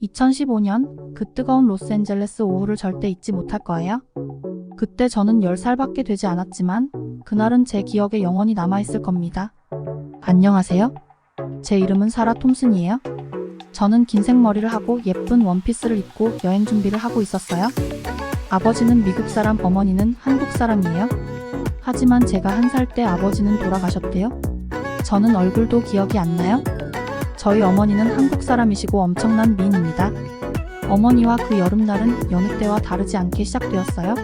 2015년 그 뜨거운 로스앤젤레스 오후를 절대 잊지 못할 거예요. 그때 저는 10살밖에 되지 않았지만 그날은 제 기억에 영원히 남아있을 겁니다. 안녕하세요. 제 이름은 사라 톰슨이에요. 저는 긴 생머리를 하고 예쁜 원피스를 입고 여행 준비를 하고 있었어요. 아버지는 미국 사람, 어머니는 한국 사람이에요. 하지만 제가 1살 때 아버지는 돌아가셨대요. 저는 얼굴도 기억이 안 나요. 저희 어머니는 한국 사람이시고 엄청난 미인입니다. 어머니와 그 여름날은 여느 때와 다르지 않게 시작되었어요.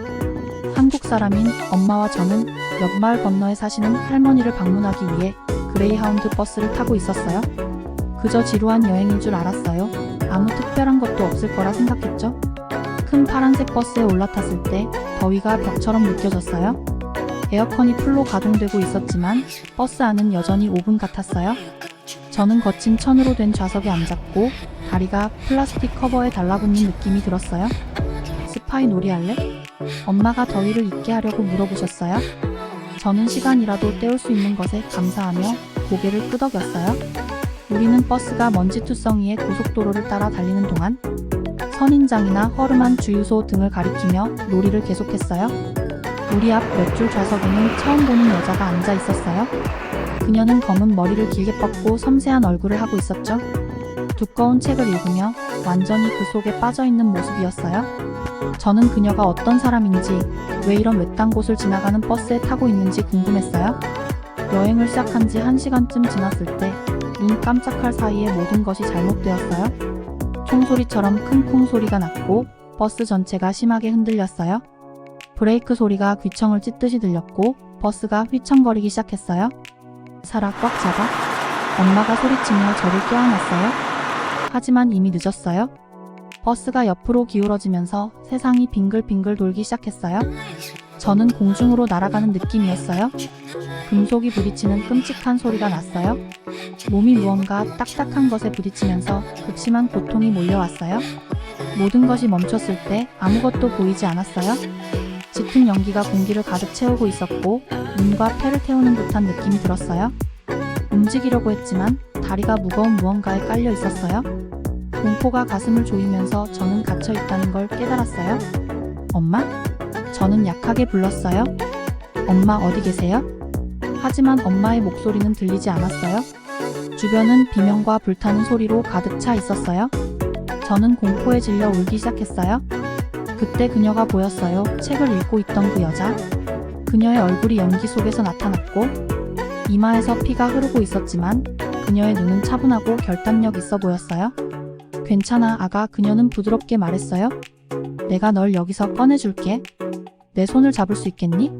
한국 사람인 엄마와 저는 옆 마을 건너에 사시는 할머니를 방문하기 위해 그레이하운드 버스를 타고 있었어요. 그저 지루한 여행인 줄 알았어요. 아무 특별한 것도 없을 거라 생각했죠. 큰 파란색 버스에 올라탔을 때 더위가 벽처럼 느껴졌어요. 에어컨이 풀로 가동되고 있었지만 버스 안은 여전히 오븐 같았어요. 저는 거친 천으로 된 좌석에 앉았고 다리가 플라스틱 커버에 달라붙는 느낌이 들었어요. 스파이 놀이 할래? 엄마가 더위를 잊게 하려고 물어보셨어요. 저는 시간이라도 때울 수 있는 것에 감사하며 고개를 끄덕였어요. 우리는 버스가 먼지투성이의 고속도로를 따라 달리는 동안 선인장이나 허름한 주유소 등을 가리키며 놀이를 계속했어요. 우리 앞 몇 줄 좌석에는 처음 보는 여자가 앉아 있었어요. 그녀는 검은 머리를 길게 뻗고 섬세한 얼굴을 하고 있었죠. 두꺼운 책을 읽으며 완전히 그 속에 빠져있는 모습이었어요. 저는 그녀가 어떤 사람인지, 왜 이런 외딴 곳을 지나가는 버스에 타고 있는지 궁금했어요. 여행을 시작한 지 1시간쯤 지났을 때 눈 깜짝할 사이에 모든 것이 잘못되었어요. 총소리처럼 큰 쿵 소리가 났고 버스 전체가 심하게 흔들렸어요. 브레이크 소리가 귀청을 찢듯이 들렸고 버스가 휘청거리기 시작했어요. 사라, 꽉 잡아. 엄마가 소리치며 저를 껴안았어요. 하지만 이미 늦었어요. 버스가 옆으로 기울어지면서 세상이 빙글빙글 돌기 시작했어요. 저는 공중으로 날아가는 느낌이었어요. 금속이 부딪히는 끔찍한 소리가 났어요. 몸이 무언가 딱딱한 것에 부딪히면서 극심한 고통이 몰려왔어요. 모든 것이 멈췄을 때 아무것도 보이지 않았어요. 짙은 연기가 공기를 가득 채우고 있었고 눈과 폐를 태우는 듯한 느낌이 들었어요. 움직이려고 했지만 다리가 무거운 무언가에 깔려 있었어요. 공포가 가슴을 조이면서 저는 갇혀 있다는 걸 깨달았어요. 엄마? 저는 약하게 불렀어요. 엄마 어디 계세요? 하지만 엄마의 목소리는 들리지 않았어요. 주변은 비명과 불타는 소리로 가득 차 있었어요. 저는 공포에 질려 울기 시작했어요. 그때 그녀가 보였어요. 책을 읽고 있던 그 여자. 그녀의 얼굴이 연기 속에서 나타났고 이마에서 피가 흐르고 있었지만 그녀의 눈은 차분하고 결단력 있어 보였어요. 괜찮아, 아가. 그녀는 부드럽게 말했어요. 내가 널 여기서 꺼내줄게. 내 손을 잡을 수 있겠니?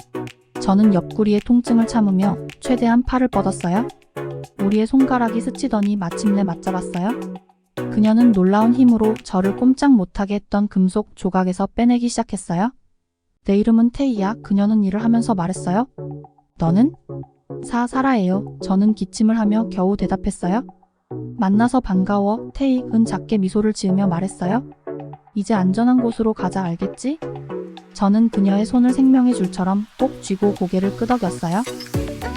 저는 옆구리의 통증을 참으며 최대한 팔을 뻗었어요. 우리의 손가락이 스치더니 마침내 맞잡았어요. 그녀는 놀라운 힘으로 저를 꼼짝 못하게 했던 금속 조각에서 빼내기 시작했어요. 내 이름은 테이야. 그녀는 일을 하면서 말했어요. 너는? 사라예요. 저는 기침을 하며 겨우 대답했어요. 만나서 반가워. 테이은 작게 미소를 지으며 말했어요. 이제 안전한 곳으로 가자, 알겠지? 저는 그녀의 손을 생명의 줄처럼 꼭 쥐고 고개를 끄덕였어요.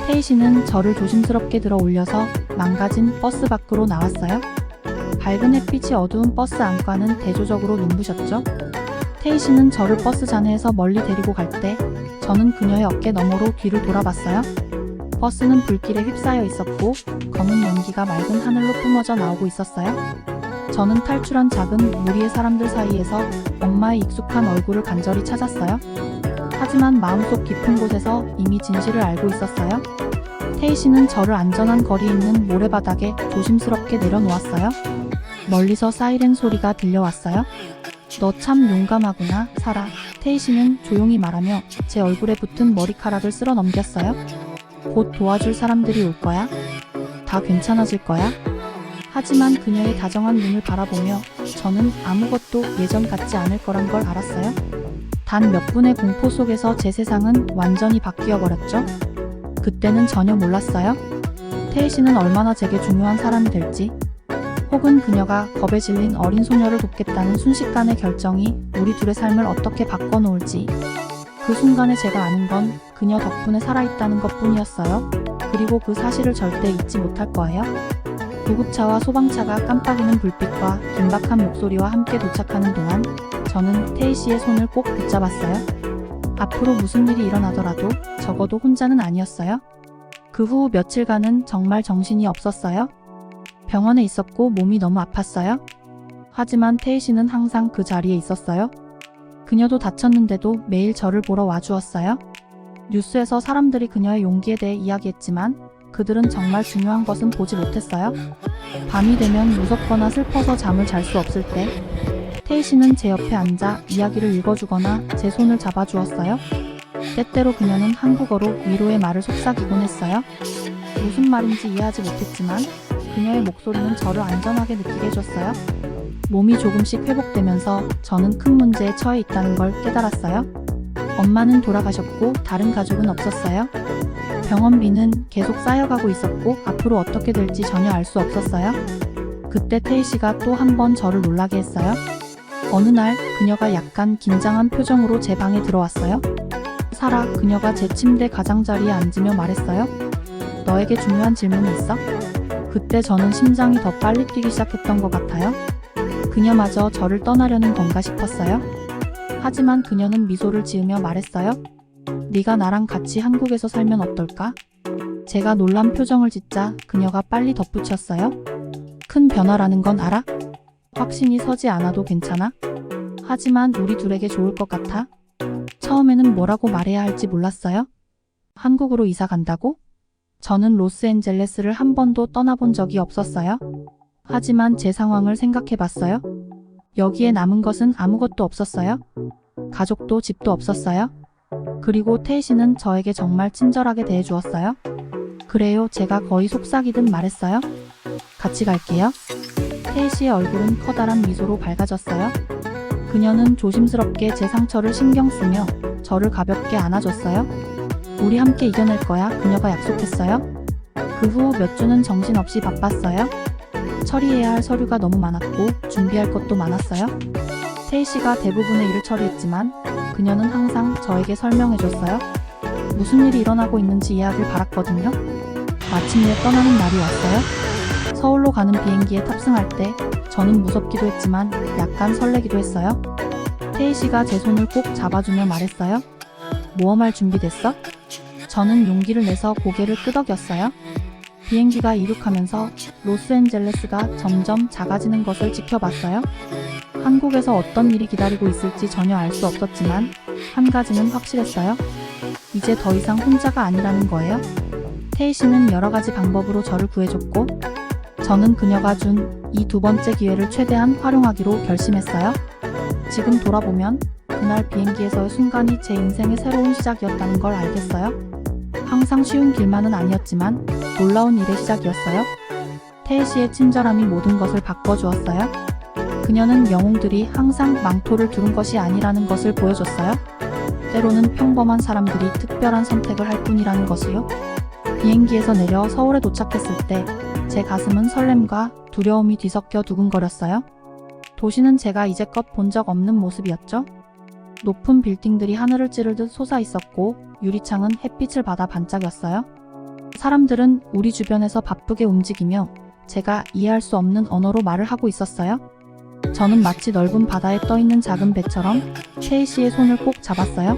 테이 씨는 저를 조심스럽게 들어 올려서 망가진 버스 밖으로 나왔어요. 밝은 햇빛이 어두운 버스 안과는 대조적으로 눈부셨죠. 테이 씨는 저를 버스 잔해에서 멀리 데리고 갈 때 저는 그녀의 어깨 너머로 뒤를 돌아봤어요. 버스는 불길에 휩싸여 있었고 검은 연기가 맑은 하늘로 뿜어져 나오고 있었어요. 저는 탈출한 작은 무리의 사람들 사이에서 엄마의 익숙한 얼굴을 간절히 찾았어요. 하지만 마음속 깊은 곳에서 이미 진실을 알고 있었어요. 테이 씨는 저를 안전한 거리에 있는 모래바닥에 조심스럽게 내려놓았어요. 멀리서 사이렌 소리가 들려왔어요. 너 참 용감하구나, 사라. 테이 씨는 조용히 말하며 제 얼굴에 붙은 머리카락을 쓸어 넘겼어요. 곧 도와줄 사람들이 올 거야. 다 괜찮아질 거야. 하지만 그녀의 다정한 눈을 바라보며 저는 아무것도 예전 같지 않을 거란 걸 알았어요. 단 몇 분의 공포 속에서 제 세상은 완전히 바뀌어 버렸죠. 그때는 전혀 몰랐어요. 테이 씨는 얼마나 제게 중요한 사람이 될지, 혹은 그녀가 겁에 질린 어린 소녀를 돕겠다는 순식간의 결정이 우리 둘의 삶을 어떻게 바꿔놓을지. 그 순간에 제가 아는 건 그녀 덕분에 살아있다는 것 뿐이었어요. 그리고 그 사실을 절대 잊지 못할 거예요. 구급차와 소방차가 깜빡이는 불빛과 긴박한 목소리와 함께 도착하는 동안 저는 태희 씨의 손을 꼭 붙잡았어요. 앞으로 무슨 일이 일어나더라도 적어도 혼자는 아니었어요. 그 후 며칠간은 정말 정신이 없었어요. 병원에 있었고 몸이 너무 아팠어요. 하지만 태희 씨는 항상 그 자리에 있었어요. 그녀도 다쳤는데도 매일 저를 보러 와주었어요. 뉴스에서 사람들이 그녀의 용기에 대해 이야기했지만 그들은 정말 중요한 것은 보지 못했어요. 밤이 되면 무섭거나 슬퍼서 잠을 잘 수 없을 때 태희 씨는 제 옆에 앉아 이야기를 읽어주거나 제 손을 잡아주었어요. 때때로 그녀는 한국어로 위로의 말을 속삭이곤 했어요. 무슨 말인지 이해하지 못했지만 그녀의 목소리는 저를 안전하게 느끼게 해줬어요. 몸이 조금씩 회복되면서 저는 큰 문제에 처해 있다는 걸 깨달았어요. 엄마는 돌아가셨고 다른 가족은 없었어요. 병원비는 계속 쌓여가고 있었고 앞으로 어떻게 될지 전혀 알 수 없었어요. 그때 태희 씨가 또 한 번 저를 놀라게 했어요. 어느 날 그녀가 약간 긴장한 표정으로 제 방에 들어왔어요. 사라, 그녀가 제 침대 가장자리에 앉으며 말했어요. 너에게 중요한 질문이 있어? 그때 저는 심장이 더 빨리 뛰기 시작했던 것 같아요. 그녀마저 저를 떠나려는 건가 싶었어요. 하지만 그녀는 미소를 지으며 말했어요. 네가 나랑 같이 한국에서 살면 어떨까? 제가 놀란 표정을 짓자 그녀가 빨리 덧붙였어요. 큰 변화라는 건 알아? 확신이 서지 않아도 괜찮아? 하지만 우리 둘에게 좋을 것 같아? 처음에는 뭐라고 말해야 할지 몰랐어요. 한국으로 이사 간다고? 저는 로스앤젤레스를 한 번도 떠나본 적이 없었어요. 하지만 제 상황을 생각해 봤어요. 여기에 남은 것은 아무것도 없었어요. 가족도 집도 없었어요. 그리고 태희 씨는 저에게 정말 친절하게 대해주었어요. 그래요, 제가 거의 속삭이듯 말했어요. 같이 갈게요. 태희 씨의 얼굴은 커다란 미소로 밝아졌어요. 그녀는 조심스럽게 제 상처를 신경 쓰며 저를 가볍게 안아줬어요. 우리 함께 이겨낼 거야, 그녀가 약속했어요. 그 후 몇 주는 정신없이 바빴어요. 처리해야 할 서류가 너무 많았고 준비할 것도 많았어요. 태희 씨가 대부분의 일을 처리했지만 그녀는 항상 저에게 설명해줬어요. 무슨 일이 일어나고 있는지 이해하길 바랐거든요. 마침내 떠나는 날이 왔어요. 서울로 가는 비행기에 탑승할 때 저는 무섭기도 했지만 약간 설레기도 했어요. 태희 씨가 제 손을 꼭 잡아주며 말했어요. 모험할 준비됐어? 저는 용기를 내서 고개를 끄덕였어요. 비행기가 이륙하면서 로스앤젤레스가 점점 작아지는 것을 지켜봤어요. 한국에서 어떤 일이 기다리고 있을지 전혀 알 수 없었지만 한 가지는 확실했어요. 이제 더 이상 혼자가 아니라는 거예요. 태희 씨는 여러 가지 방법으로 저를 구해줬고 저는 그녀가 준 이 두 번째 기회를 최대한 활용하기로 결심했어요. 지금 돌아보면 그날 비행기에서의 순간이 제 인생의 새로운 시작이었다는 걸 알겠어요. 항상 쉬운 길만은 아니었지만 놀라운 일의 시작이었어요. 태희 씨의 친절함이 모든 것을 바꿔주었어요. 그녀는 영웅들이 항상 망토를 두른 것이 아니라는 것을 보여줬어요. 때로는 평범한 사람들이 특별한 선택을 할 뿐이라는 것이요. 비행기에서 내려 서울에 도착했을 때 제 가슴은 설렘과 두려움이 뒤섞여 두근거렸어요. 도시는 제가 이제껏 본 적 없는 모습이었죠. 높은 빌딩들이 하늘을 찌르듯 솟아 있었고 유리창은 햇빛을 받아 반짝였어요. 사람들은 우리 주변에서 바쁘게 움직이며 제가 이해할 수 없는 언어로 말을 하고 있었어요. 저는 마치 넓은 바다에 떠있는 작은 배처럼 태희 씨의 손을 꼭 잡았어요.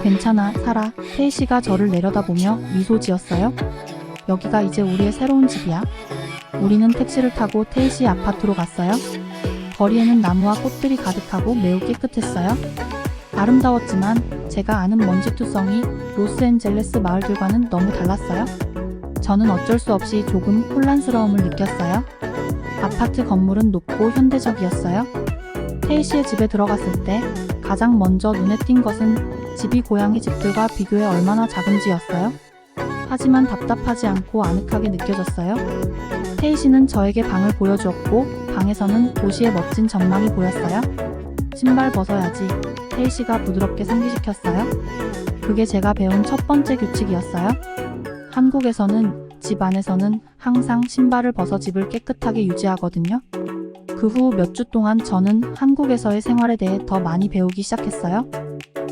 괜찮아, 사라. 태희 씨가 저를 내려다보며 미소 지었어요. 여기가 이제 우리의 새로운 집이야. 우리는 택시를 타고 태희 씨 아파트로 갔어요. 거리에는 나무와 꽃들이 가득하고 매우 깨끗했어요. 아름다웠지만 제가 아는 먼지투성이 로스앤젤레스 마을들과는 너무 달랐어요. 저는 어쩔 수 없이 조금 혼란스러움을 느꼈어요. 아파트 건물은 높고 현대적이었어요. 태희 씨의 집에 들어갔을 때 가장 먼저 눈에 띈 것은 집이 고향의 집들과 비교해 얼마나 작은지였어요. 하지만 답답하지 않고 아늑하게 느껴졌어요. 태희 씨는 저에게 방을 보여주었고 방에서는 도시의 멋진 전망이 보였어요. 신발 벗어야지. 태희 씨가 부드럽게 상기시켰어요. 그게 제가 배운 첫 번째 규칙이었어요. 한국에서는 집 안에서는 항상 신발을 벗어 집을 깨끗하게 유지하거든요. 그 후 몇 주 동안 저는 한국에서의 생활에 대해 더 많이 배우기 시작했어요.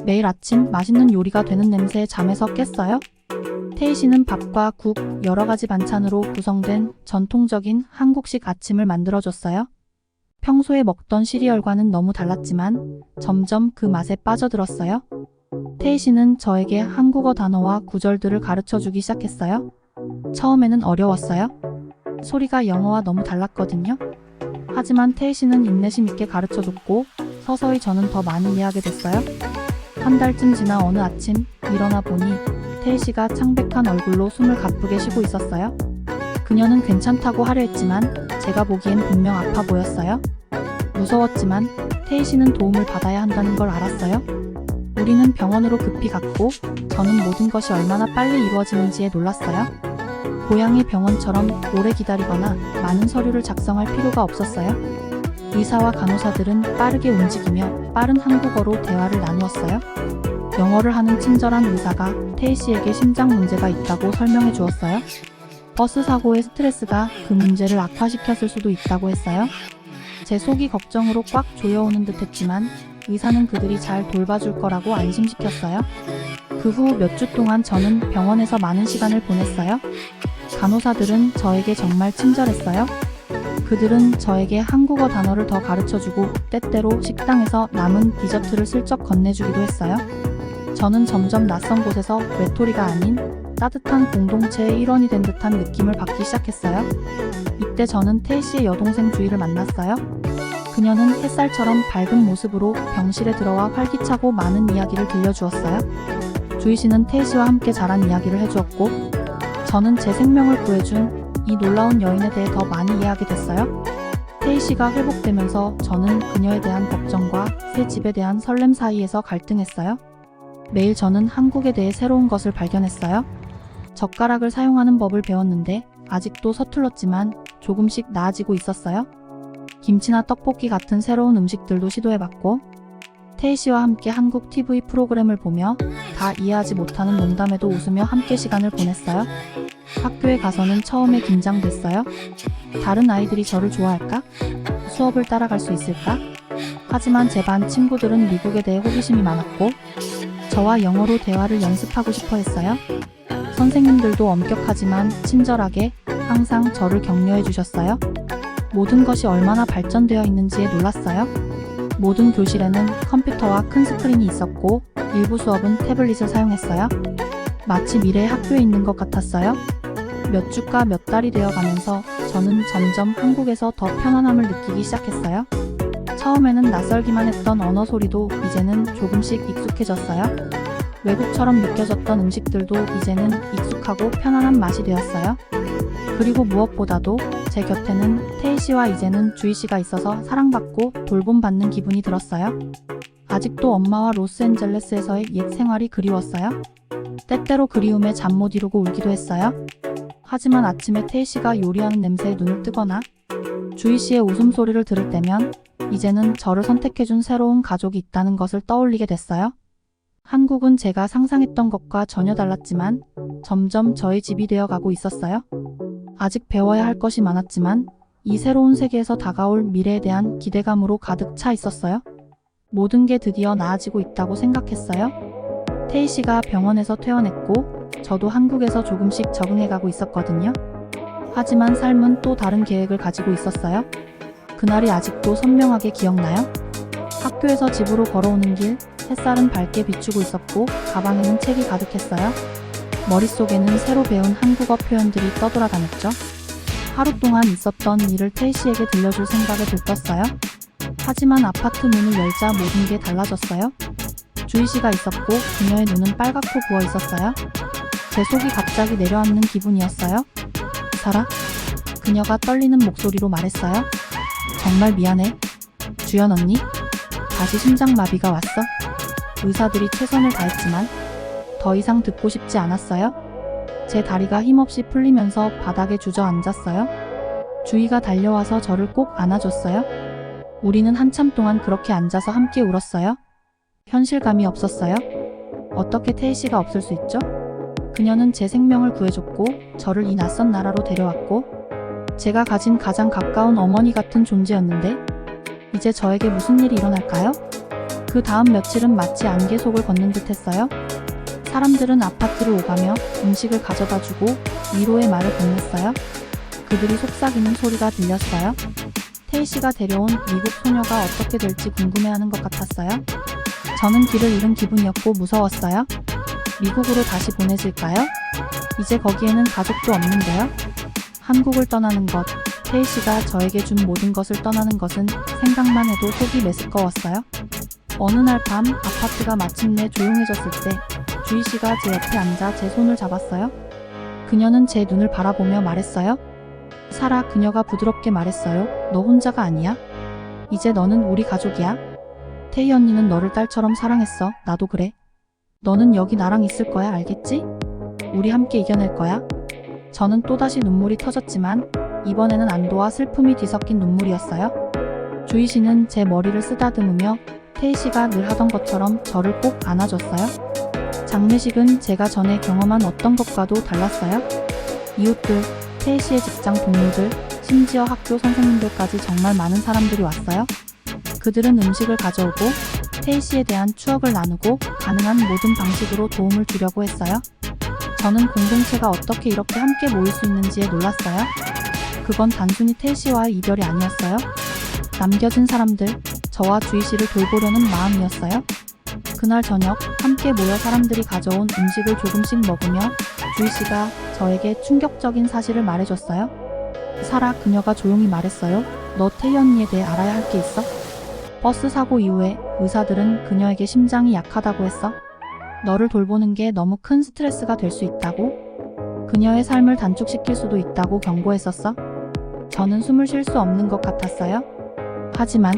매일 아침 맛있는 요리가 되는 냄새에 잠에서 깼어요. 태희 씨는 밥과 국, 여러 가지 반찬으로 구성된 전통적인 한국식 아침을 만들어줬어요. 평소에 먹던 시리얼과는 너무 달랐지만 점점 그 맛에 빠져들었어요. 태희 씨는 저에게 한국어 단어와 구절들을 가르쳐주기 시작했어요. 처음에는 어려웠어요. 소리가 영어와 너무 달랐거든요. 하지만 태희 씨는 인내심 있게 가르쳐줬고 서서히 저는 더 많이 이해하게 됐어요. 한 달쯤 지나 어느 아침 일어나 보니 태희 씨가 창백한 얼굴로 숨을 가쁘게 쉬고 있었어요. 그녀는 괜찮다고 하려 했지만 제가 보기엔 분명 아파 보였어요. 무서웠지만 태희 씨는 도움을 받아야 한다는 걸 알았어요. 우리는 병원으로 급히 갔고 저는 모든 것이 얼마나 빨리 이루어지는지에 놀랐어요. 고향의 병원처럼 오래 기다리거나 많은 서류를 작성할 필요가 없었어요. 의사와 간호사들은 빠르게 움직이며 빠른 한국어로 대화를 나누었어요. 영어를 하는 친절한 의사가 태희 씨에게 심장 문제가 있다고 설명해 주었어요. 버스 사고의 스트레스가 그 문제를 악화시켰을 수도 있다고 했어요. 제 속이 걱정으로 꽉 조여오는 듯 했지만 의사는 그들이 잘 돌봐줄 거라고 안심시켰어요. 그 후 몇 주 동안 저는 병원에서 많은 시간을 보냈어요. 간호사들은 저에게 정말 친절했어요. 그들은 저에게 한국어 단어를 더 가르쳐주고 때때로 식당에서 남은 디저트를 슬쩍 건네주기도 했어요. 저는 점점 낯선 곳에서 외톨이가 아닌 따뜻한 공동체의 일원이 된 듯한 느낌을 받기 시작했어요. 이때 저는 태희 씨의 여동생 주희를 만났어요. 그녀는 햇살처럼 밝은 모습으로 병실에 들어와 활기차고 많은 이야기를 들려주었어요. 주희 씨는 태희 씨와 함께 자란 이야기를 해주었고 저는 제 생명을 구해준 이 놀라운 여인에 대해 더 많이 이해하게 됐어요. 태희 씨가 회복되면서 저는 그녀에 대한 걱정과 새 집에 대한 설렘 사이에서 갈등했어요. 매일 저는 한국에 대해 새로운 것을 발견했어요. 젓가락을 사용하는 법을 배웠는데 아직도 서툴렀지만 조금씩 나아지고 있었어요. 김치나 떡볶이 같은 새로운 음식들도 시도해봤고 태희 씨와 함께 한국 TV 프로그램을 보며 다 이해하지 못하는 농담에도 웃으며 함께 시간을 보냈어요. 학교에 가서는 처음에 긴장됐어요. 다른 아이들이 저를 좋아할까? 수업을 따라갈 수 있을까? 하지만 제 반 친구들은 미국에 대해 호기심이 많았고 저와 영어로 대화를 연습하고 싶어 했어요. 선생님들도 엄격하지만 친절하게 항상 저를 격려해 주셨어요. 모든 것이 얼마나 발전되어 있는지에 놀랐어요. 모든 교실에는 컴퓨터와 큰 스크린이 있었고 일부 수업은 태블릿을 사용했어요. 마치 미래의 학교에 있는 것 같았어요. 몇 주가 몇 달이 되어가면서 저는 점점 한국에서 더 편안함을 느끼기 시작했어요. 처음에는 낯설기만 했던 언어 소리도 이제는 조금씩 익숙해졌어요. 외국처럼 느껴졌던 음식들도 이제는 익숙하고 편안한 맛이 되었어요. 그리고 무엇보다도 제 곁에는 태희 씨와 이제는 주희 씨가 있어서 사랑받고 돌봄받는 기분이 들었어요. 아직도 엄마와 로스앤젤레스에서의 옛 생활이 그리웠어요. 때때로 그리움에 잠 못 이루고 울기도 했어요. 하지만 아침에 태희 씨가 요리하는 냄새에 눈을 뜨거나 주희 씨의 웃음소리를 들을 때면 이제는 저를 선택해준 새로운 가족이 있다는 것을 떠올리게 됐어요. 한국은 제가 상상했던 것과 전혀 달랐지만 점점 저의 집이 되어가고 있었어요. 아직 배워야 할 것이 많았지만 이 새로운 세계에서 다가올 미래에 대한 기대감으로 가득 차 있었어요. 모든 게 드디어 나아지고 있다고 생각했어요. 태희 씨가 병원에서 퇴원했고 저도 한국에서 조금씩 적응해가고 있었거든요. 하지만 삶은 또 다른 계획을 가지고 있었어요. 그날이 아직도 선명하게 기억나요? 학교에서 집으로 걸어오는 길, 햇살은 밝게 비추고 있었고 가방에는 책이 가득했어요. 머릿속에는 새로 배운 한국어 표현들이 떠돌아다녔죠. 하루 동안 있었던 일을 태희 씨에게 들려줄 생각에 들떴어요. 하지만 아파트 문을 열자 모든 게 달라졌어요. 주희 씨가 있었고 그녀의 눈은 빨갛고 부어 있었어요. 제 속이 갑자기 내려앉는 기분이었어요. 살아? 그녀가 떨리는 목소리로 말했어요. 정말 미안해. 주연 언니? 다시 심장마비가 왔어? 의사들이 최선을 다했지만 더 이상 듣고 싶지 않았어요. 제 다리가 힘없이 풀리면서 바닥에 주저앉았어요. 주희가 달려와서 저를 꼭 안아줬어요. 우리는 한참 동안 그렇게 앉아서 함께 울었어요. 현실감이 없었어요. 어떻게 태희 씨가 없을 수 있죠? 그녀는 제 생명을 구해줬고 저를 이 낯선 나라로 데려왔고 제가 가진 가장 가까운 어머니 같은 존재였는데 이제 저에게 무슨 일이 일어날까요? 그 다음 며칠은 마치 안개 속을 걷는 듯 했어요. 사람들은 아파트를 오가며 음식을 가져다주고 위로의 말을 건넸어요. 그들이 속삭이는 소리가 들렸어요. 태희 씨가 데려온 미국 소녀가 어떻게 될지 궁금해하는 것 같았어요. 저는 길을 잃은 기분이었고 무서웠어요. 미국으로 다시 보내질까요? 이제 거기에는 가족도 없는데요. 한국을 떠나는 것, 태희 씨가 저에게 준 모든 것을 떠나는 것은 생각만 해도 속이 메스꺼웠어요. 어느 날 밤 아파트가 마침내 조용해졌을 때 주희 씨가 제 옆에 앉아 제 손을 잡았어요. 그녀는 제 눈을 바라보며 말했어요. 사라, 그녀가 부드럽게 말했어요. 너 혼자가 아니야. 이제 너는 우리 가족이야. 태희 언니는 너를 딸처럼 사랑했어. 나도 그래. 너는 여기 나랑 있을 거야, 알겠지? 우리 함께 이겨낼 거야. 저는 또다시 눈물이 터졌지만 이번에는 안도와 슬픔이 뒤섞인 눈물이었어요. 주희 씨는 제 머리를 쓰다듬으며 태희 씨가 늘 하던 것처럼 저를 꼭 안아줬어요. 장례식은 제가 전에 경험한 어떤 것과도 달랐어요. 이웃들, 태희 씨의 직장 동료들, 심지어 학교 선생님들까지 정말 많은 사람들이 왔어요. 그들은 음식을 가져오고 태희 씨에 대한 추억을 나누고 가능한 모든 방식으로 도움을 주려고 했어요. 저는 공동체가 어떻게 이렇게 함께 모일 수 있는지에 놀랐어요. 그건 단순히 태희 씨와의 이별이 아니었어요. 남겨진 사람들, 저와 주희 씨를 돌보려는 마음이었어요. 그날 저녁 함께 모여 사람들이 가져온 음식을 조금씩 먹으며 주희 씨가 저에게 충격적인 사실을 말해줬어요. 사라, 그녀가 조용히 말했어요. 너 태희 언니에 대해 알아야 할 게 있어. 버스 사고 이후에 의사들은 그녀에게 심장이 약하다고 했어. 너를 돌보는 게 너무 큰 스트레스가 될 수 있다고. 그녀의 삶을 단축시킬 수도 있다고 경고했었어. 저는 숨을 쉴 수 없는 것 같았어요. 하지만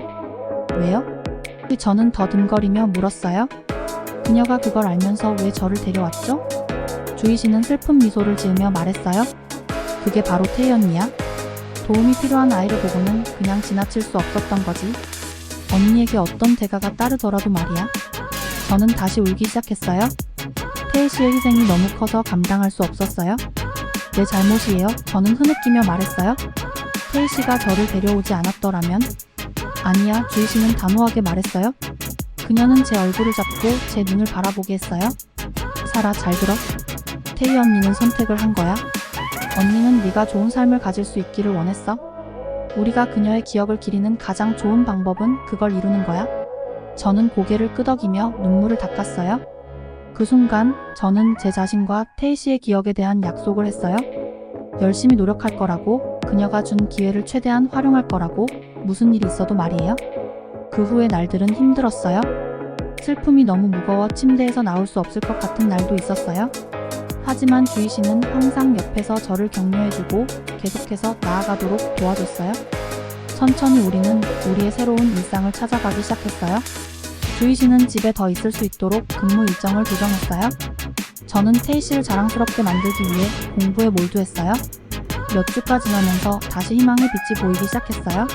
왜요? 저는 더듬거리며 물었어요. 그녀가 그걸 알면서 왜 저를 데려왔죠? 주희 씨는 슬픈 미소를 지으며 말했어요. 그게 바로 태희 언니야. 도움이 필요한 아이를 보고는 그냥 지나칠 수 없었던 거지. 언니에게 어떤 대가가 따르더라도 말이야. 저는 다시 울기 시작했어요. 태희 씨의 희생이 너무 커서 감당할 수 없었어요. 내 잘못이에요. 저는 흐느끼며 말했어요. 태희 씨가 저를 데려오지 않았더라면? 아니야, 주희 씨는 단호하게 말했어요. 그녀는 제 얼굴을 잡고 제 눈을 바라보게 했어요. 사라, 잘 들어. 태희 언니는 선택을 한 거야. 언니는 네가 좋은 삶을 가질 수 있기를 원했어. 우리가 그녀의 기억을 기리는 가장 좋은 방법은 그걸 이루는 거야. 저는 고개를 끄덕이며 눈물을 닦았어요. 그 순간 저는 제 자신과 태희 씨의 기억에 대한 약속을 했어요. 열심히 노력할 거라고, 그녀가 준 기회를 최대한 활용할 거라고, 무슨 일이 있어도 말이에요. 그 후의 날들은 힘들었어요. 슬픔이 너무 무거워 침대에서 나올 수 없을 것 같은 날도 있었어요. 하지만 주희 씨는 항상 옆에서 저를 격려해주고 계속해서 나아가도록 도와줬어요. 천천히 우리는 우리의 새로운 일상을 찾아가기 시작했어요. 주희 씨는 집에 더 있을 수 있도록 근무 일정을 조정했어요. 저는 태희 씨를 자랑스럽게 만들기 위해 공부에 몰두했어요. 몇 주가 지나면서 다시 희망의 빛이 보이기 시작했어요.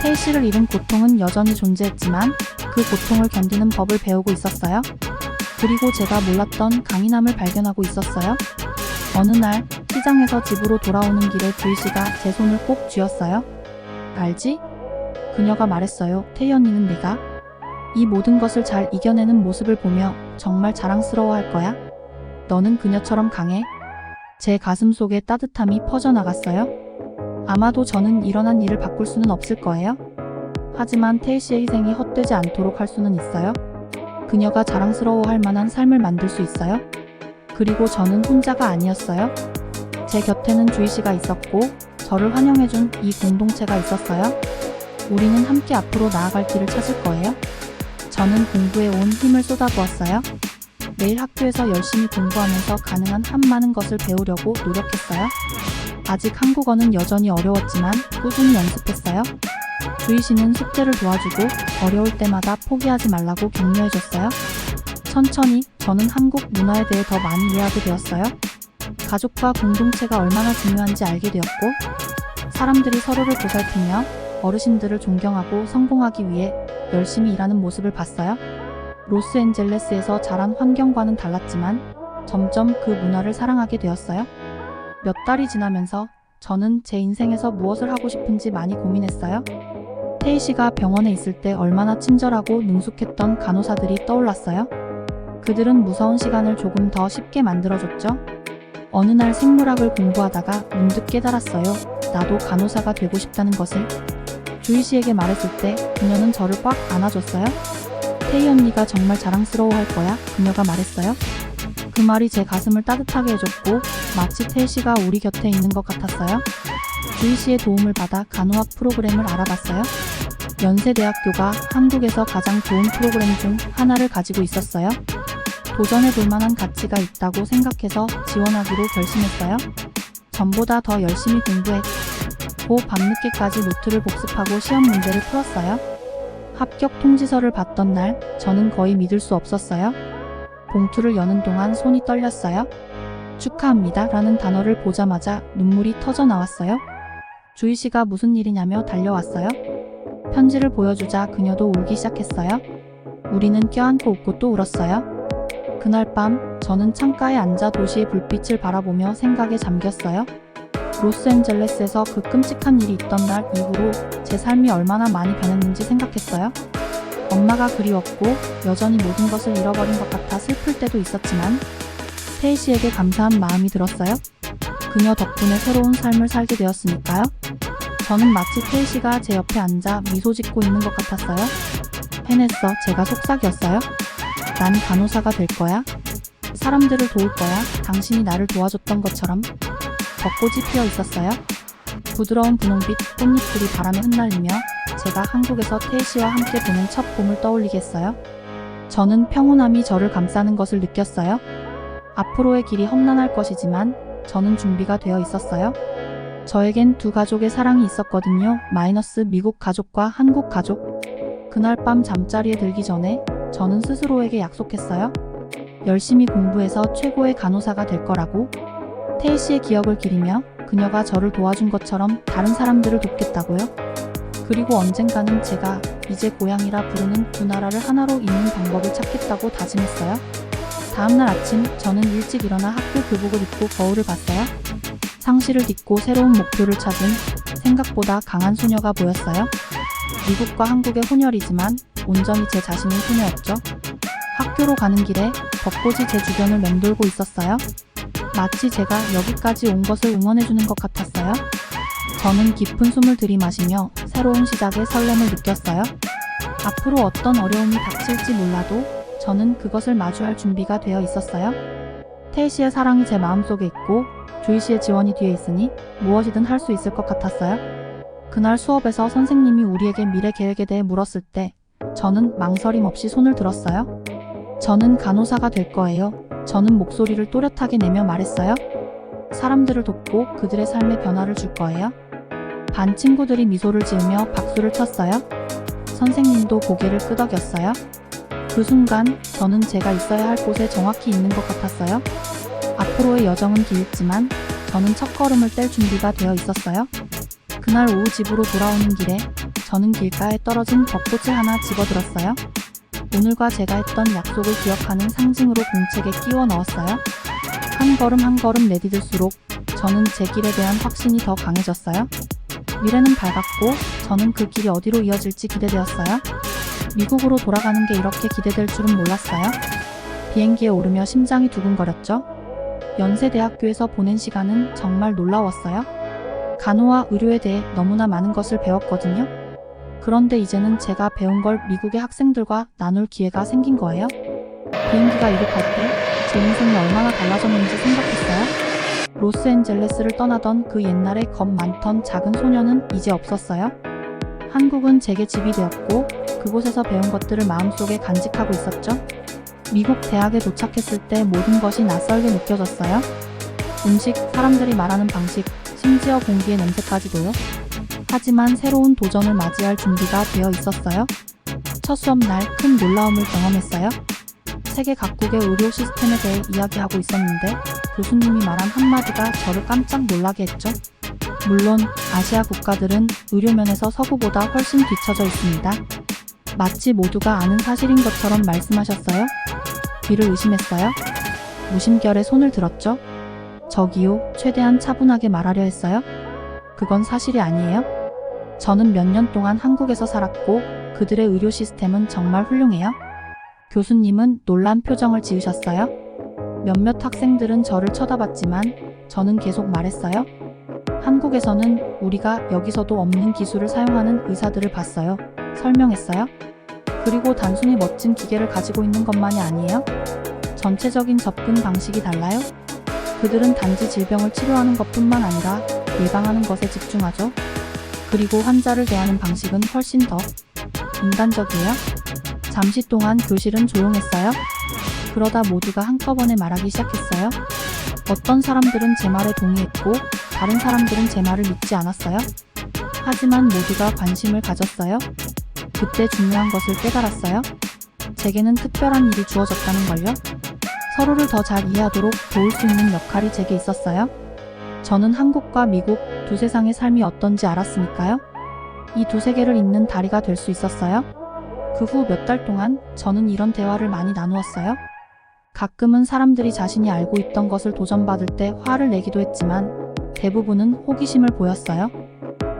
태희 씨를 잃은 고통은 여전히 존재했지만 그 고통을 견디는 법을 배우고 있었어요. 그리고 제가 몰랐던 강인함을 발견하고 있었어요. 어느 날 시장에서 집으로 돌아오는 길에 주희 씨가 제 손을 꼭 쥐었어요. 알지? 그녀가 말했어요. 태희 언니는 네가 이 모든 것을 잘 이겨내는 모습을 보며 정말 자랑스러워할 거야. 너는 그녀처럼 강해. 제 가슴 속에 따뜻함이 퍼져나갔어요. 아마도 저는 일어난 일을 바꿀 수는 없을 거예요. 하지만 태희 씨의 희생이 헛되지 않도록 할 수는 있어요. 그녀가 자랑스러워할 만한 삶을 만들 수 있어요. 그리고 저는 혼자가 아니었어요. 제 곁에는 주희 씨가 있었고 저를 환영해준 이 공동체가 있었어요. 우리는 함께 앞으로 나아갈 길을 찾을 거예요. 저는 공부에 온 힘을 쏟아부었어요. 매일 학교에서 열심히 공부하면서 가능한 한 많은 것을 배우려고 노력했어요. 아직 한국어는 여전히 어려웠지만 꾸준히 연습했어요. 주희 씨는 숙제를 도와주고 어려울 때마다 포기하지 말라고 격려해줬어요. 천천히 저는 한국 문화에 대해 더 많이 이해하게 되었어요. 가족과 공동체가 얼마나 중요한지 알게 되었고, 사람들이 서로를 보살피며 어르신들을 존경하고 성공하기 위해 열심히 일하는 모습을 봤어요. 로스앤젤레스에서 자란 환경과는 달랐지만 점점 그 문화를 사랑하게 되었어요. 몇 달이 지나면서 저는 제 인생에서 무엇을 하고 싶은지 많이 고민했어요. 태희 씨가 병원에 있을 때 얼마나 친절하고 능숙했던 간호사들이 떠올랐어요. 그들은 무서운 시간을 조금 더 쉽게 만들어줬죠. 어느 날 생물학을 공부하다가 문득 깨달았어요. 나도 간호사가 되고 싶다는 것을. 주희 씨에게 말했을 때 그녀는 저를 꽉 안아줬어요. 태희 언니가 정말 자랑스러워할 거야, 그녀가 말했어요. 그 말이 제 가슴을 따뜻하게 해줬고 마치 태희 씨가 우리 곁에 있는 것 같았어요. 주희 씨의 도움을 받아 간호학 프로그램을 알아봤어요. 연세대학교가 한국에서 가장 좋은 프로그램 중 하나를 가지고 있었어요. 도전해 볼 만한 가치가 있다고 생각해서 지원하기로 결심했어요. 전보다 더 열심히 공부했고 밤늦게까지 노트를 복습하고 시험 문제를 풀었어요. 합격 통지서를 받던 날 저는 거의 믿을 수 없었어요. 봉투를 여는 동안 손이 떨렸어요. 축하합니다 라는 단어를 보자마자 눈물이 터져 나왔어요. 주희 씨가 무슨 일이냐며 달려왔어요. 편지를 보여주자 그녀도 울기 시작했어요. 우리는 껴안고 웃고 또 울었어요. 그날 밤 저는 창가에 앉아 도시의 불빛을 바라보며 생각에 잠겼어요. 로스앤젤레스에서 그 끔찍한 일이 있던 날 이후로 제 삶이 얼마나 많이 변했는지 생각했어요. 엄마가 그리웠고 여전히 모든 것을 잃어버린 것 같아 슬플 때도 있었지만 태희 씨에게 감사한 마음이 들었어요. 그녀 덕분에 새로운 삶을 살게 되었으니까요. 저는 마치 태희 씨가 제 옆에 앉아 미소 짓고 있는 것 같았어요. 해냈어. 제가 속삭였어요. 난 간호사가 될 거야. 사람들을 도울 거야. 당신이 나를 도와줬던 것처럼. 벚꽃이 피어 있었어요. 부드러운 분홍빛 꽃잎들이 바람에 흩날리며 제가 한국에서 태희 씨와 함께 보낸 첫 봄을 떠올리게 했어요. 저는 평온함이 저를 감싸는 것을 느꼈어요. 앞으로의 길이 험난할 것이지만 저는 준비가 되어 있었어요. 저에겐 두 가족의 사랑이 있었거든요. 마이너스 미국 가족과 한국 가족. 그날 밤 잠자리에 들기 전에 저는 스스로에게 약속했어요. 열심히 공부해서 최고의 간호사가 될 거라고. 태희 씨의 기억을 기리며 그녀가 저를 도와준 것처럼 다른 사람들을 돕겠다고요. 그리고 언젠가는 제가 이제 고향이라 부르는 두 나라를 하나로 잇는 방법을 찾겠다고 다짐했어요. 다음날 아침 저는 일찍 일어나 학교 교복을 입고 거울을 봤어요. 상실을 딛고 새로운 목표를 찾은 생각보다 강한 소녀가 보였어요. 미국과 한국의 혼혈이지만 온전히 제 자신의 소녀였죠. 학교로 가는 길에 벚꽃이 제 주변을 맴돌고 있었어요. 마치 제가 여기까지 온 것을 응원해주는 것 같았어요. 저는 깊은 숨을 들이마시며 새로운 시작의 설렘을 느꼈어요. 앞으로 어떤 어려움이 닥칠지 몰라도 저는 그것을 마주할 준비가 되어 있었어요. 태희 씨의 사랑이 제 마음속에 있고 주희 씨의 지원이 뒤에 있으니 무엇이든 할 수 있을 것 같았어요. 그날 수업에서 선생님이 우리에게 미래 계획에 대해 물었을 때 저는 망설임 없이 손을 들었어요. 저는 간호사가 될 거예요. 저는 목소리를 또렷하게 내며 말했어요. 사람들을 돕고 그들의 삶에 변화를 줄 거예요. 반 친구들이 미소를 지으며 박수를 쳤어요. 선생님도 고개를 끄덕였어요. 그 순간 저는 제가 있어야 할 곳에 정확히 있는 것 같았어요. 앞으로의 여정은 길지만 저는 첫걸음을 뗄 준비가 되어 있었어요. 그날 오후 집으로 돌아오는 길에 저는 길가에 떨어진 벚꽃을 하나 집어들었어요. 오늘과 제가 했던 약속을 기억하는 상징으로 공책에 끼워 넣었어요. 한 걸음 한 걸음 내디딜수록 저는 제 길에 대한 확신이 더 강해졌어요. 미래는 밝았고 저는 그 길이 어디로 이어질지 기대되었어요. 미국으로 돌아가는 게 이렇게 기대될 줄은 몰랐어요. 비행기에 오르며 심장이 두근거렸죠. 연세대학교에서 보낸 시간은 정말 놀라웠어요. 간호와 의료에 대해 너무나 많은 것을 배웠거든요. 그런데 이제는 제가 배운 걸 미국의 학생들과 나눌 기회가 생긴 거예요. 비행기가 이륙할 때 제 인생이 얼마나 달라졌는지 생각했어요. 로스앤젤레스를 떠나던 그 옛날에 겁 많던 작은 소녀는 이제 없었어요. 한국은 제게 집이 되었고 그곳에서 배운 것들을 마음속에 간직하고 있었죠. 미국 대학에 도착했을 때 모든 것이 낯설게 느껴졌어요. 음식, 사람들이 말하는 방식, 심지어 공기의 냄새까지도요. 하지만 새로운 도전을 맞이할 준비가 되어 있었어요. 첫 수업 날 큰 놀라움을 경험했어요. 세계 각국의 의료 시스템에 대해 이야기하고 있었는데 교수님이 말한 한마디가 저를 깜짝 놀라게 했죠. 물론 아시아 국가들은 의료면에서 서구보다 훨씬 뒤처져 있습니다. 마치 모두가 아는 사실인 것처럼 말씀하셨어요. 귀를 의심했어요. 무심결에 손을 들었죠. 저기요, 최대한 차분하게 말하려 했어요. 그건 사실이 아니에요. 저는 몇 년 동안 한국에서 살았고 그들의 의료 시스템은 정말 훌륭해요. 교수님은 놀란 표정을 지으셨어요. 몇몇 학생들은 저를 쳐다봤지만 저는 계속 말했어요. 한국에서는 우리가 여기서도 없는 기술을 사용하는 의사들을 봤어요. 설명했어요. 그리고 단순히 멋진 기계를 가지고 있는 것만이 아니에요. 전체적인 접근 방식이 달라요. 그들은 단지 질병을 치료하는 것뿐만 아니라 예방하는 것에 집중하죠. 그리고 환자를 대하는 방식은 훨씬 더 인간적이에요. 잠시 동안 교실은 조용했어요. 그러다 모두가 한꺼번에 말하기 시작했어요. 어떤 사람들은 제 말에 동의했고 다른 사람들은 제 말을 믿지 않았어요. 하지만 모두가 관심을 가졌어요. 그때 중요한 것을 깨달았어요. 제게는 특별한 일이 주어졌다는 걸요. 서로를 더 잘 이해하도록 도울 수 있는 역할이 제게 있었어요. 저는 한국과 미국 두 세상의 삶이 어떤지 알았으니까요. 이 두 세계를 잇는 다리가 될 수 있었어요. 그 후 몇 달 동안 저는 이런 대화를 많이 나누었어요. 가끔은 사람들이 자신이 알고 있던 것을 도전받을 때 화를 내기도 했지만 대부분은 호기심을 보였어요.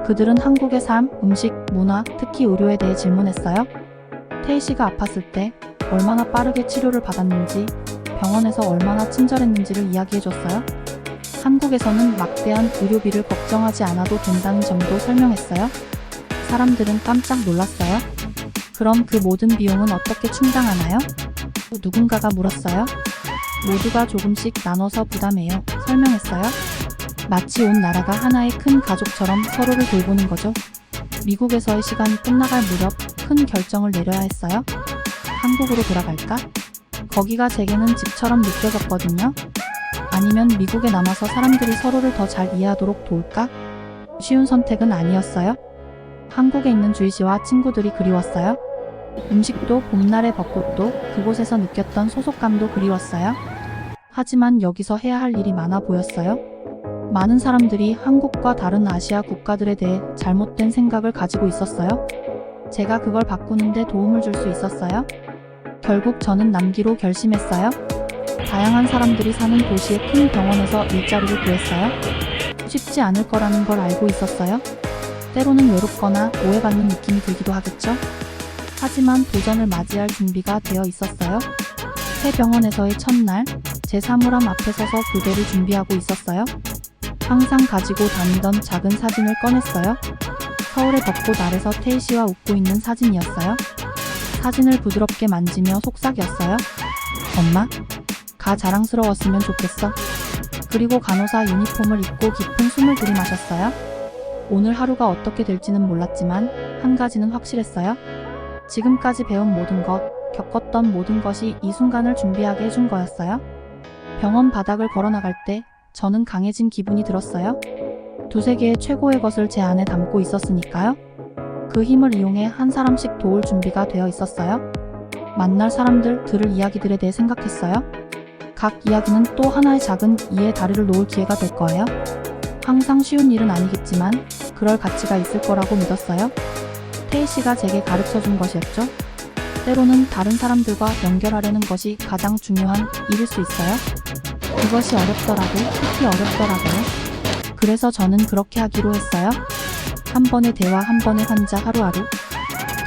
그들은 한국의 삶, 음식, 문화, 특히 의료에 대해 질문했어요. 태희 씨가 아팠을 때 얼마나 빠르게 치료를 받았는지, 병원에서 얼마나 친절했는지를 이야기해줬어요. 한국에서는 막대한 의료비를 걱정하지 않아도 된다는 점도 설명했어요. 사람들은 깜짝 놀랐어요. 그럼 그 모든 비용은 어떻게 충당하나요? 누군가가 물었어요. 모두가 조금씩 나눠서 부담해요. 설명했어요. 마치 온 나라가 하나의 큰 가족처럼 서로를 돌보는 거죠. 미국에서의 시간이 끝나갈 무렵 큰 결정을 내려야 했어요. 한국으로 돌아갈까? 거기가 제게는 집처럼 느껴졌거든요. 아니면 미국에 남아서 사람들이 서로를 더 잘 이해하도록 도울까? 쉬운 선택은 아니었어요. 한국에 있는 주희 씨와 친구들이 그리웠어요. 음식도 봄날의 벚꽃도 그곳에서 느꼈던 소속감도 그리웠어요. 하지만 여기서 해야 할 일이 많아 보였어요. 많은 사람들이 한국과 다른 아시아 국가들에 대해 잘못된 생각을 가지고 있었어요. 제가 그걸 바꾸는데 도움을 줄 수 있었어요. 결국 저는 남기로 결심했어요. 다양한 사람들이 사는 도시의 큰 병원에서 일자리를 구했어요. 쉽지 않을 거라는 걸 알고 있었어요. 때로는 외롭거나 오해받는 느낌이 들기도 하겠죠. 하지만 도전을 맞이할 준비가 되어 있었어요. 새 병원에서의 첫날, 제 사물함 앞에 서서 교대를 준비하고 있었어요. 항상 가지고 다니던 작은 사진을 꺼냈어요. 서울의 벚꽃 아래서 태희 씨와 웃고 있는 사진이었어요. 사진을 부드럽게 만지며 속삭였어요. 엄마? 가 자랑스러웠으면 좋겠어. 그리고 간호사 유니폼을 입고 깊은 숨을 들이마셨어요. 오늘 하루가 어떻게 될지는 몰랐지만 한 가지는 확실했어요. 지금까지 배운 모든 것, 겪었던 모든 것이 이 순간을 준비하게 해준 거였어요. 병원 바닥을 걸어나갈 때 저는 강해진 기분이 들었어요. 두세 개의 최고의 것을 제 안에 담고 있었으니까요. 그 힘을 이용해 한 사람씩 도울 준비가 되어 있었어요. 만날 사람들, 들을 이야기들에 대해 생각했어요. 각 이야기는 또 하나의 작은 이의 다리를 놓을 기회가 될 거예요. 항상 쉬운 일은 아니겠지만 그럴 가치가 있을 거라고 믿었어요. 태희 씨가 제게 가르쳐준 것이었죠. 때로는 다른 사람들과 연결하려는 것이 가장 중요한 일일 수 있어요. 그것이 어렵더라도, 특히 어렵더라고요. 그래서 저는 그렇게 하기로 했어요. 한 번의 대화, 한 번의 환자, 하루하루.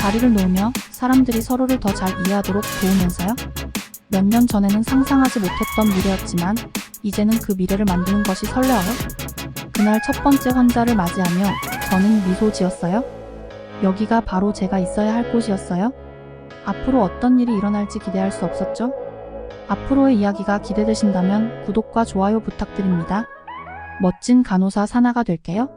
다리를 놓으며 사람들이 서로를 더 잘 이해하도록 도우면서요. 몇 년 전에는 상상하지 못했던 미래였지만 이제는 그 미래를 만드는 것이 설레어요. 그날 첫 번째 환자를 맞이하며 저는 미소 지었어요. 여기가 바로 제가 있어야 할 곳이었어요. 앞으로 어떤 일이 일어날지 기대할 수 없었죠. 앞으로의 이야기가 기대되신다면 구독과 좋아요 부탁드립니다. 멋진 간호사 사나가 될게요.